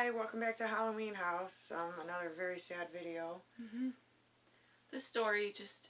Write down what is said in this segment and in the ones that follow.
Hi, welcome back to Halloween House. Another very sad video. This story just,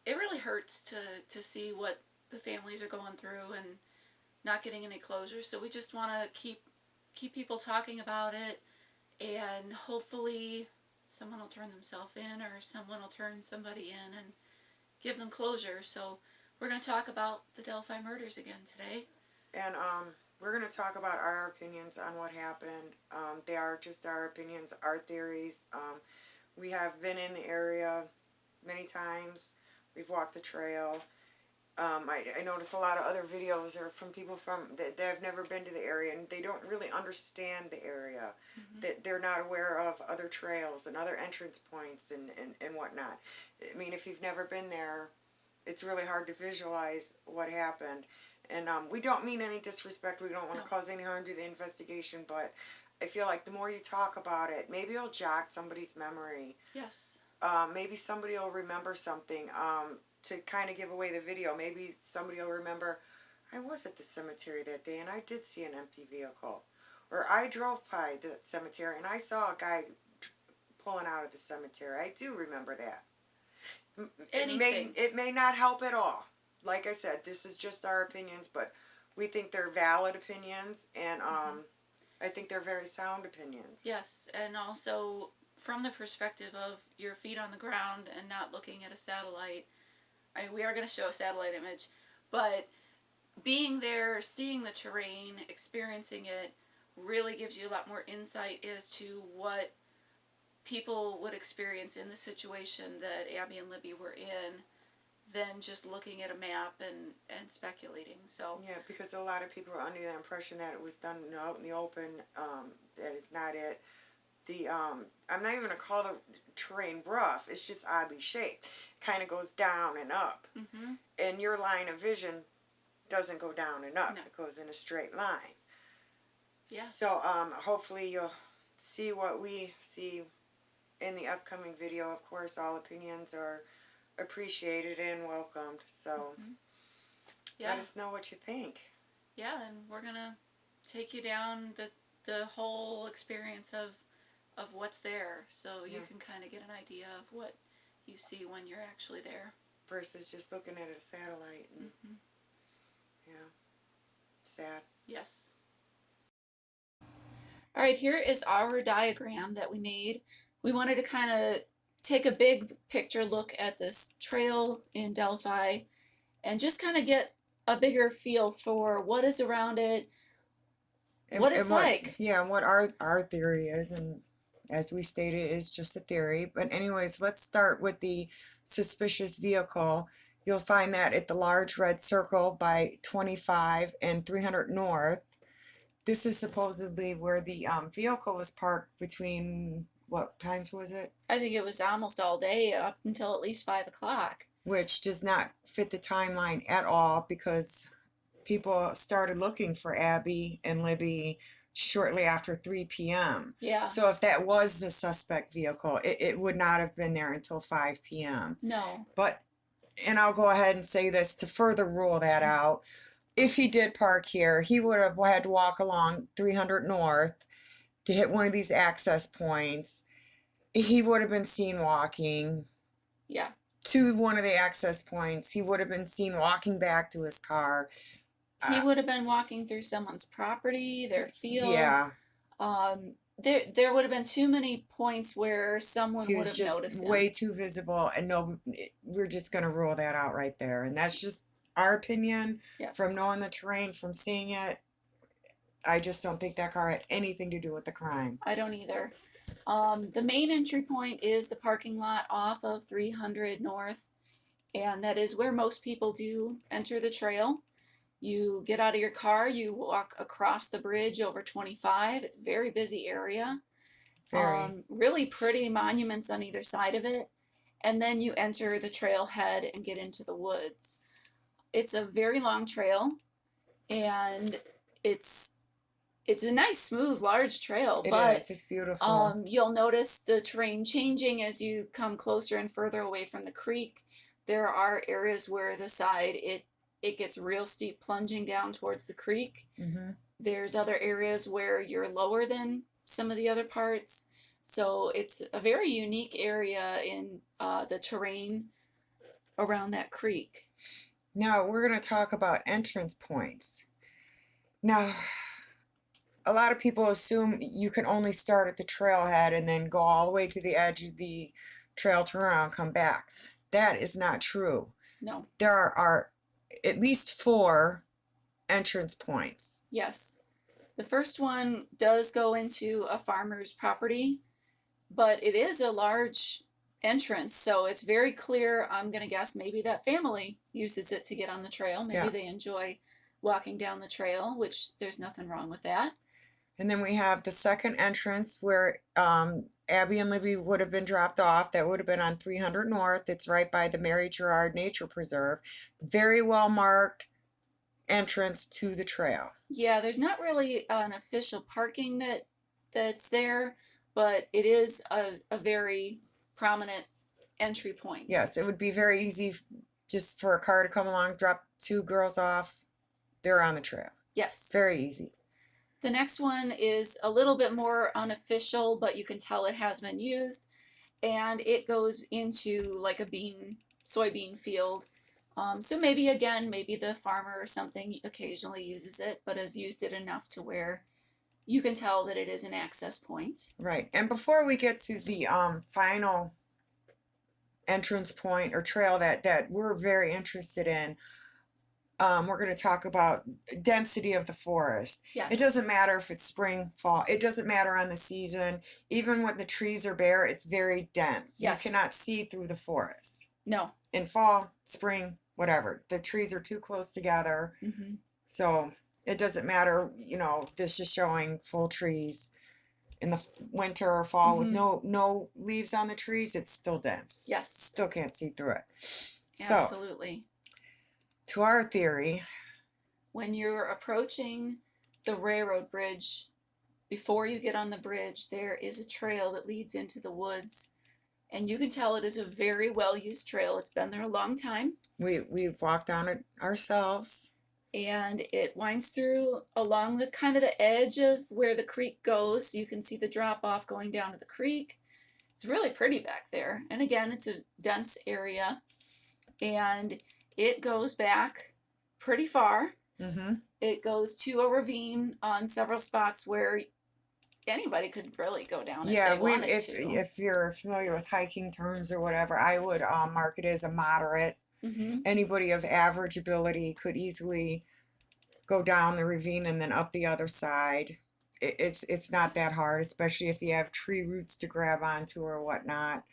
it really hurts to see what the families are going through and not getting any closure. So we just want to keep people talking about it, and hopefully someone will turn themselves in or someone will turn somebody in and give them closure. So we're going to talk about the Delphi Murders again today. And we're going to talk about our opinions on what happened. They are just our opinions, our theories. We have been in the area many times. We've walked the trail. I notice a lot of other videos are from people that have never been to the area, and they don't really understand the area. That they're not aware of other trails and other entrance points and whatnot. I mean, if you've never been there, it's really hard to visualize what happened. And we don't mean any disrespect. We don't want to cause any harm to the investigation, but I feel like the more you talk about it, maybe it'll jog somebody's memory. Yes. Maybe somebody will remember something to kind of give away the video. Maybe somebody will remember, I was at the cemetery that day and I did see an empty vehicle. Or I drove by the cemetery and I saw a guy pulling out of the cemetery. I do remember that. It may not help at all. Like I said, this is just our opinions, but we think they're valid opinions, and I think they're very sound opinions. Yes, and also from the perspective of your feet on the ground and not looking at a satellite. We are going to show a satellite image, but being there, seeing the terrain, experiencing it, really gives you a lot more insight as to what people would experience in the situation that Abby and Libby were in than just looking at a map and speculating. So yeah, because a lot of people are under the impression that it was done out in the open. That is not it. I'm not even going to call the terrain rough. It's just oddly shaped. Kind of goes down and up. And your line of vision doesn't go down and up. No. It goes in a straight line. Yeah. So hopefully you'll see what we see in the upcoming video. Of course, all opinions are appreciated and welcomed. So let us know what you think. Yeah, and we're going to take you down the whole experience of what's there, so you can kind of get an idea of what you see when you're actually there. Versus just looking at a satellite. And, yeah. Sad. Yes. All right, here is our diagram that we made. We wanted to kind of take a big picture look at this trail in Delphi and just kind of get a bigger feel for what is around it, what it's like. Yeah, and what our theory is, and as we stated, it is just a theory. But anyways, let's start with the suspicious vehicle. You'll find that at the large red circle by 25 and 300 North. This is supposedly where the vehicle was parked between, what times was it? I think it was almost all day up until at least 5 o'clock. Which does not fit the timeline at all, because people started looking for Abby and Libby shortly after 3 p.m. Yeah. So if that was the suspect vehicle, it would not have been there until 5 p.m. No. But, and I'll go ahead and say this to further rule that out. If he did park here, he would have had to walk along 300 North to hit one of these access points. He would have been seen walking. Yeah. To one of the access points. He would have been seen walking back to his car. He would have been walking through someone's property, their field. Yeah. There would have been too many points where someone would have noticed him. He was just way too visible, and no, we're just going to rule that out right there. And that's just our opinion. Yes. From knowing the terrain, from seeing it. I just don't think that car had anything to do with the crime. I don't either. The main entry point is the parking lot off of 300 North, and that is where most people do enter the trail. You get out of your car, you walk across the bridge over 25. It's a very busy area. Very. Really pretty monuments on either side of it. And then you enter the trailhead and get into the woods. It's a very long trail, and it's a nice, smooth, large trail. It is. It's beautiful. You'll notice the terrain changing as you come closer and further away from the creek. There are areas where the side, it gets real steep, plunging down towards the creek. There's other areas where you're lower than some of the other parts. So it's a very unique area in the terrain around that creek. Now we're going to talk about entrance points. Now, a lot of people assume you can only start at the trailhead and then go all the way to the edge of the trail, turn around, come back. That is not true. No. There are at least 4 entrance points. Yes. The first one does go into a farmer's property, but it is a large entrance, so it's very clear. I'm going to guess maybe that family uses it to get on the trail. Maybe they enjoy walking down the trail, which there's nothing wrong with that. And then we have the second entrance where Abby and Libby would have been dropped off. That would have been on 300 North. It's right by the Mary Gerard Nature Preserve. Very well marked entrance to the trail. Yeah, there's not really an official parking that's there, but it is a very prominent entry point. Yes, it would be very easy just for a car to come along, drop 2 girls off. They're on the trail. Yes. Very easy. The next one is a little bit more unofficial, but you can tell it has been used, and it goes into like a soybean field. So maybe the farmer or something occasionally uses it, but has used it enough to where you can tell that it is an access point. Right. And before we get to the final entrance point or trail that we're very interested in, we're going to talk about density of the forest. Yes. It doesn't matter if it's spring, fall. It doesn't matter on the season. Even when the trees are bare, it's very dense. Yes. You cannot see through the forest. No. In fall, spring, whatever. The trees are too close together. Mm-hmm. So it doesn't matter, this is showing full trees. In the winter or fall with no leaves on the trees, it's still dense. Yes. Still can't see through it. Absolutely. To our theory, when you're approaching the railroad bridge, before you get on the bridge, there is a trail that leads into the woods, and you can tell it is a very well-used trail. It's been there a long time. We've walked down it ourselves. And it winds through along the kind of the edge of where the creek goes, so you can see the drop-off going down to the creek. It's really pretty back there. And again, it's a dense area, and it goes back pretty far. Mm-hmm. It goes to a ravine on several spots where anybody could really go down if they wanted to. If you're familiar with hiking terms or whatever, I would mark it as a moderate. Mm-hmm. Anybody of average ability could easily go down the ravine and then up the other side. It's not that hard, especially if you have tree roots to grab onto or whatnot.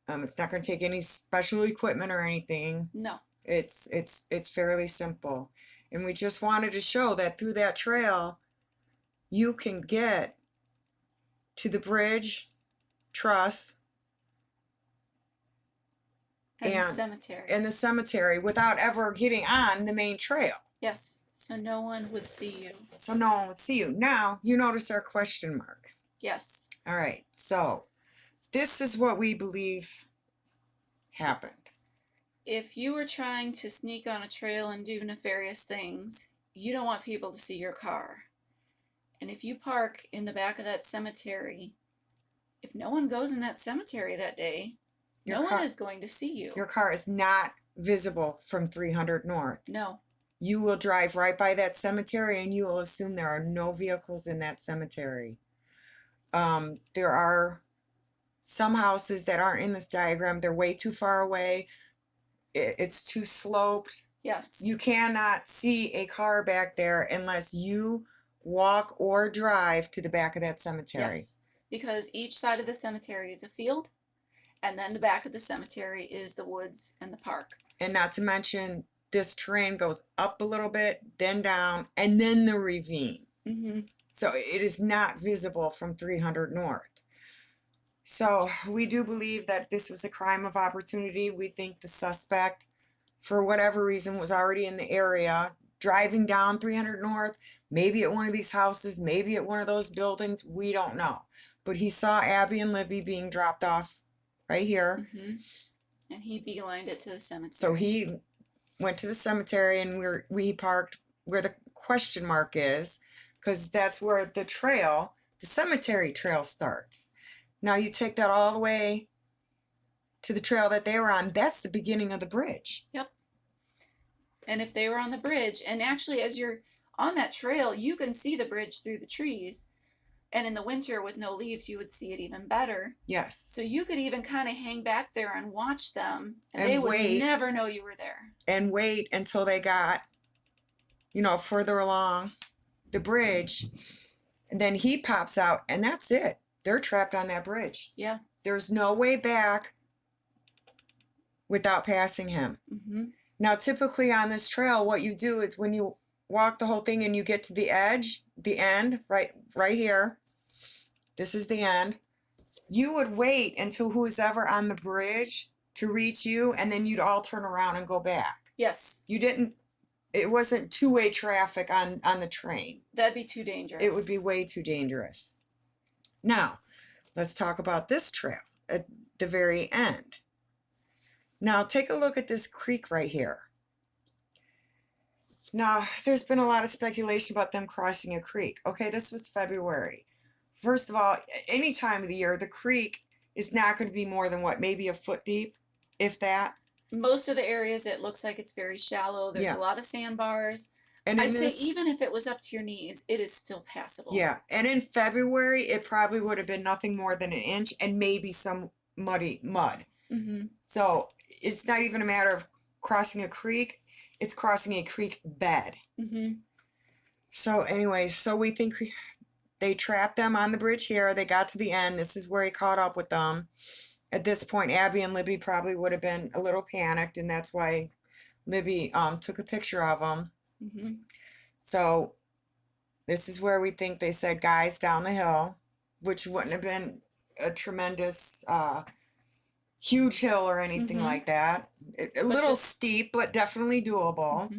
It's not going to take any special equipment or anything. No. It's fairly simple. And we just wanted to show that through that trail, you can get to the bridge, truss, and the cemetery without ever getting on the main trail. Yes, so no one would see you. Now, you notice our question mark. Yes. All right, so this is what we believe happened. If you were trying to sneak on a trail and do nefarious things, you don't want people to see your car. And if you park in the back of that cemetery, if no one goes in that cemetery that day, no one is going to see you. Your car is not visible from 300 North. No. You will drive right by that cemetery and you will assume there are no vehicles in that cemetery. There are some houses that aren't in this diagram. They're way too far away. It's too sloped. Yes. You cannot see a car back there unless you walk or drive to the back of that cemetery. Yes, because each side of the cemetery is a field, and then the back of the cemetery is the woods and the park. And not to mention, this terrain goes up a little bit, then down, and then the ravine. Mm-hmm. So it is not visible from 300 North. So we do believe that this was a crime of opportunity. We think the suspect, for whatever reason, was already in the area, driving down 300 North, maybe at one of these houses, maybe at one of those buildings, we don't know. But he saw Abby and Libby being dropped off right here. Mm-hmm. And he beelined it to the cemetery. So he went to the cemetery and we parked where the question mark is, because that's where the trail the cemetery trail starts. Now you take that all the way to the trail that they were on. That's the beginning of the bridge. Yep. And if they were on the bridge, and actually as you're on that trail, you can see the bridge through the trees. And in the winter with no leaves, you would see it even better. Yes. So you could even kind of hang back there and watch them, and And they would wait. never know you were there. And wait until they got, further along the bridge. And then he pops out, and that's it. They're trapped on that bridge. Yeah. There's no way back without passing him. Mm-hmm. Now, typically on this trail, what you do is when you walk the whole thing and you get to the edge, the end, right here, this is the end, you would wait until who's ever on the bridge to reach you, and then you'd all turn around and go back. Yes. It wasn't two-way traffic on the train. That'd be too dangerous. It would be way too dangerous. Now, let's talk about this trail at the very end. Now, take a look at this creek right here. Now, there's been a lot of speculation about them crossing a creek. Okay, this was February. First of all, any time of the year, the creek is not going to be more than maybe a foot deep, if that. Most of the areas, it looks like it's very shallow. There's a lot of sandbars. And I'd say even if it was up to your knees, it is still passable. Yeah, and in February, it probably would have been nothing more than an inch and maybe some mud. Mm-hmm. So it's not even a matter of crossing a creek. It's crossing a creek bed. Mm-hmm. So anyway, we think they trapped them on the bridge here. They got to the end. This is where he caught up with them. At this point, Abby and Libby probably would have been a little panicked, and that's why Libby took a picture of them. Mm-hmm. So this is where we think they said, guys, down the hill, which wouldn't have been a tremendous, huge hill or anything like that. A little steep, but definitely doable.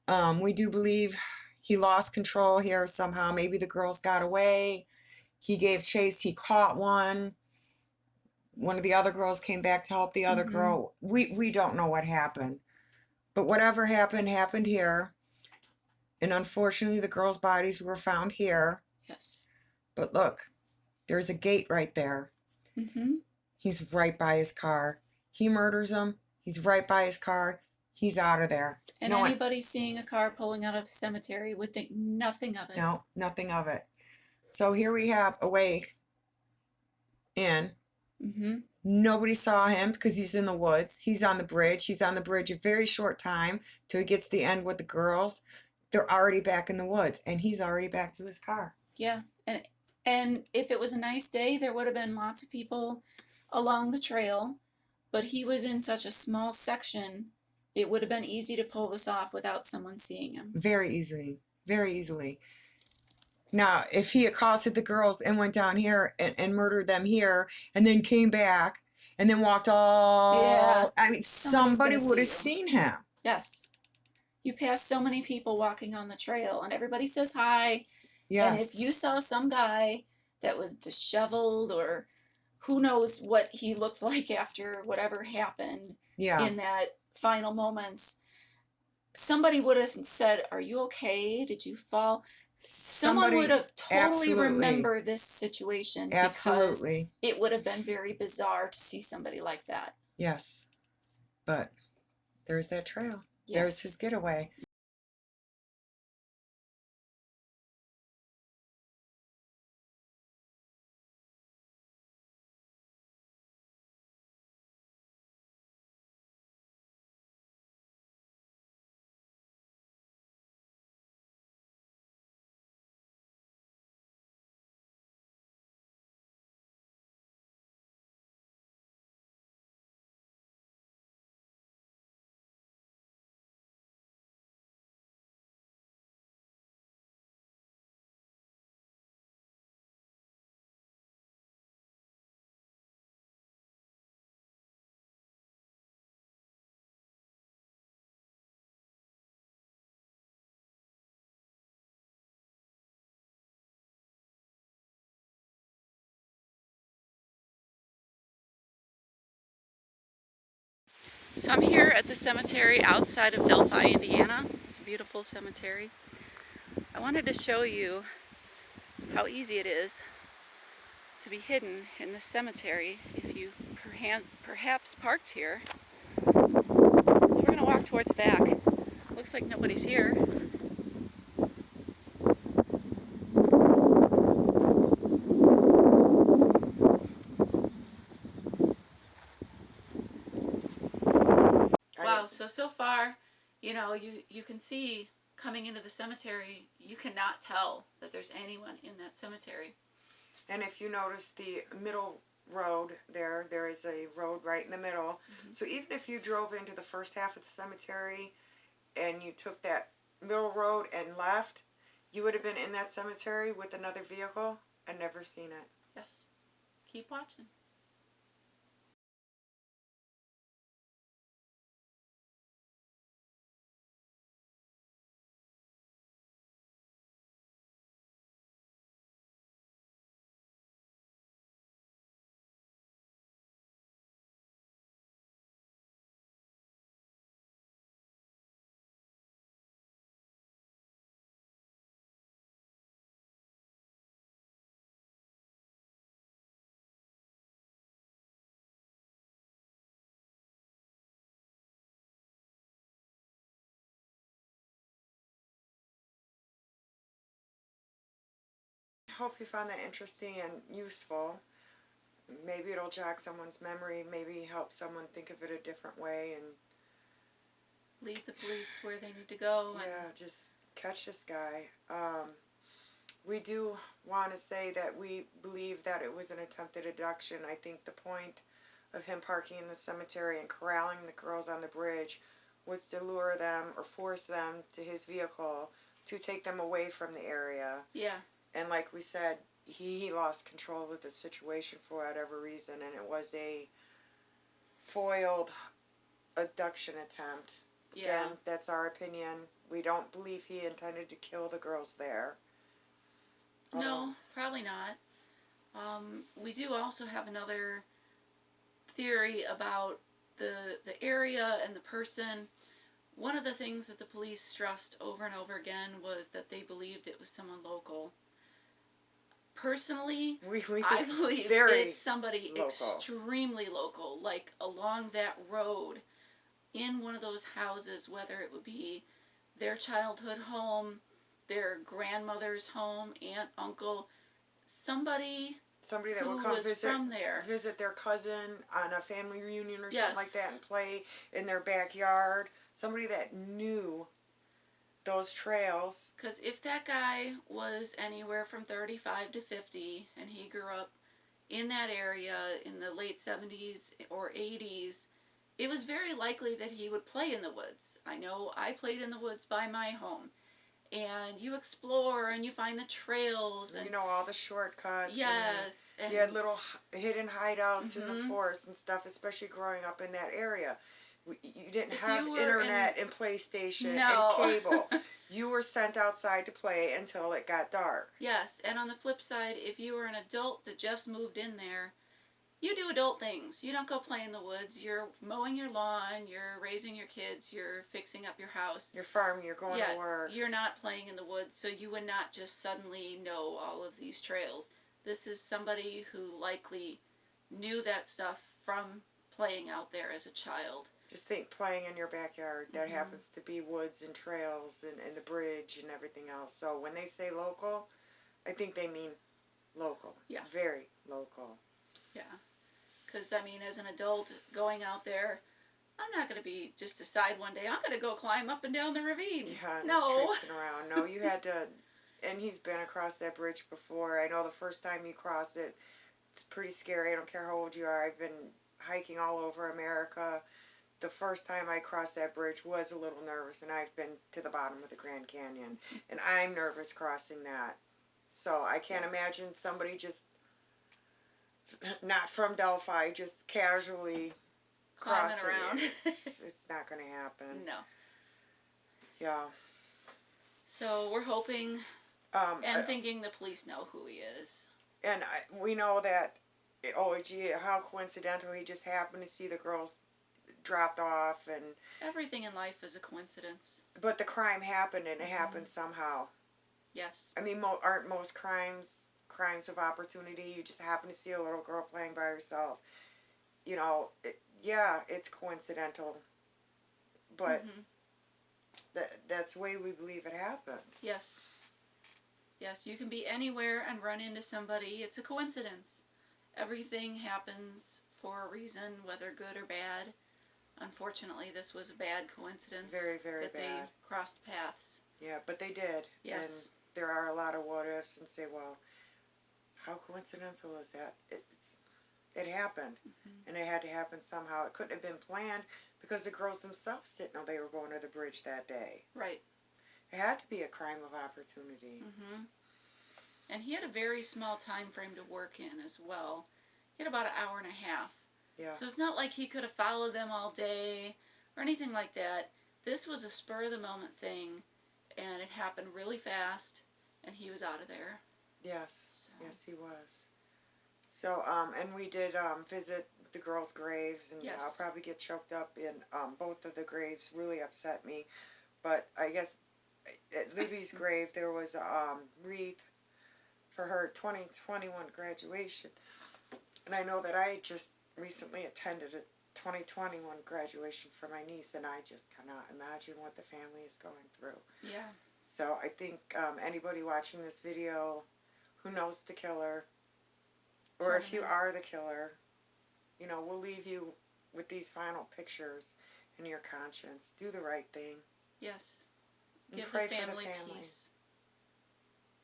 Mm-hmm. We do believe he lost control here somehow. Maybe the girls got away. He gave chase. He caught one. One of the other girls came back to help the other girl. We don't know what happened. But whatever happened here. And unfortunately, the girls' bodies were found here. Yes. But look, there's a gate right there. Mm-hmm. He's right by his car. He murders him. He's right by his car. He's out of there. And anybody seeing a car pulling out of a cemetery would think nothing of it. No, nothing of it. So here we have a way in. Mm-hmm. Nobody saw him because he's in the woods. He's on the bridge. He's on the bridge a very short time till he gets to the end with the girls. They're already back in the woods, and he's already back to his car. Yeah, and if it was a nice day, there would have been lots of people along the trail, but he was in such a small section, it would have been easy to pull this off without someone seeing him. Very easily. Very easily. Now, if he accosted the girls and went down here and murdered them here and then came back and then walked all... Yeah. I mean, somebody would have seen him. Yes. You pass so many people walking on the trail and everybody says hi. Yes. And if you saw some guy that was disheveled or who knows what he looked like after whatever happened in that final moments, somebody would have said, "Are you okay? Did you fall?" Someone would have totally remember this situation because it would have been very bizarre to see somebody like that. Yes. But there's that trail. Yes. There's his getaway. So I'm here at the cemetery outside of Delphi, Indiana. It's a beautiful cemetery. I wanted to show you how easy it is to be hidden in this cemetery if you perhaps parked here. So we're going to walk towards the back. Looks like nobody's here. Wow, so far, you can see coming into the cemetery, you cannot tell that there's anyone in that cemetery. And if you notice the middle road there is a road right in the middle. Mm-hmm. So even if you drove into the first half of the cemetery and you took that middle road and left, you would have been in that cemetery with another vehicle and never seen it. Yes. Keep watching. I hope you found that interesting and useful. Maybe it'll jog someone's memory, maybe help someone think of it a different way and lead the police where they need to go. Yeah, just catch this guy. We do want to say that we believe that it was an attempted abduction. I think the point of him parking in the cemetery and corralling the girls on the bridge was to lure them or force them to his vehicle to take them away from the area. Yeah. And like we said, he lost control of the situation for whatever reason, and it was a foiled abduction attempt. Yeah. Again, that's our opinion. We don't believe he intended to kill the girls there. No, probably not. We do also have another theory about the area and the person. One of the things that the police stressed over and over again was that they believed it was someone local. Personally, I believe it's somebody extremely local, like along that road, in one of those houses, whether it would be their childhood home, their grandmother's home, aunt, uncle, somebody that will come visit their cousin on a family reunion or something like that and play in their backyard. Somebody that knew those trails. Because if that guy was anywhere from 35 to 50 and he grew up in that area in the late 70s or 80s, it was very likely that he would play in the woods. I know I played in the woods by my home. And you explore and you find the trails. And you know, all the shortcuts. Yes. And you had little hidden hideouts in the forest and stuff, especially growing up in that area. You didn't have internet and PlayStation and cable. You were sent outside to play until it got dark. Yes, and on the flip side, if you were an adult that just moved in there, you do adult things. You don't go play in the woods. You're mowing your lawn, you're raising your kids, you're fixing up your house. Your farm, you're going to work. You're not playing in the woods, so you would not just suddenly know all of these trails. This is somebody who likely knew that stuff from playing out there as a child. Just think playing in your backyard. That happens to be woods and trails and the bridge and everything else. So when they say local, I think they mean local. Yeah. Very local. Yeah. Because, I mean, as an adult going out there, I'm not going to just decide one day, I'm going to go climb up and down the ravine. Yeah, no. Traipsing around. No, you had to, and he's been across that bridge before. I know the first time you cross it, it's pretty scary. I don't care how old you are. I've been hiking all over America. The first time I crossed that bridge was a little nervous, and I've been to the bottom of the Grand Canyon, and I'm nervous crossing that. So I can't imagine somebody just, not from Delphi, just casually crossing around. It's not going to happen. No. Yeah. So we're hoping and thinking the police know who he is. And we know that, oh gee, how coincidental, he just happened to see the girls dropped off, and everything in life is a coincidence. But the crime happened, and it happened somehow. Yes. I mean, aren't most crimes of opportunity? You just happen to see a little girl playing by herself. You know, yeah, it's coincidental, but Mm-hmm. that's the way we believe it happened. Yes. Yes, you can be anywhere and run into somebody. It's a coincidence. Everything happens for a reason, whether good or bad. Unfortunately, this was a bad coincidence. Very, very that bad. They crossed paths. Yeah, but they did. Yes. And there are a lot of what ifs and say, well, how coincidental is that? It happened. Mm-hmm. And it had to happen somehow. It couldn't have been planned because the girls themselves didn't know they were going to the bridge that day. Right. It had to be a crime of opportunity. Mm-hmm. And he had a very small time frame to work in as well. He had about an hour and a half. Yeah. So it's not like he could have followed them all day or anything like that. This was a spur of the moment thing, and it happened really fast, and he was out of there. Yes. So. Yes, he was. So, and we did thvisit the girls' graves, and Yes. I'll probably get choked up in both of the graves. Really upset me. But I guess at Libby's grave, there was a wreath for her 2021 graduation. And I know that I just recently attended a 2021 graduation for my niece, and I just cannot imagine what the family is going through. Yeah. So I think anybody watching this video who knows the killer, or if you are the killer, you know, we'll leave you with these final pictures in your conscience. Do the right thing. Yes. And Give pray the family for the family. peace.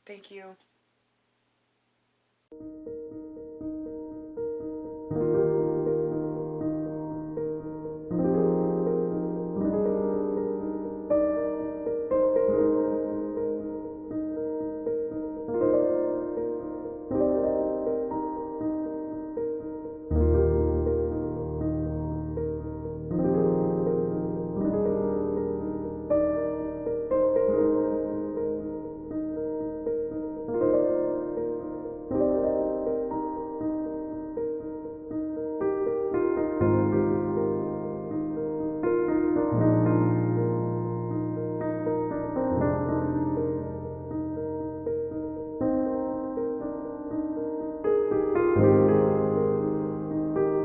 Thank you.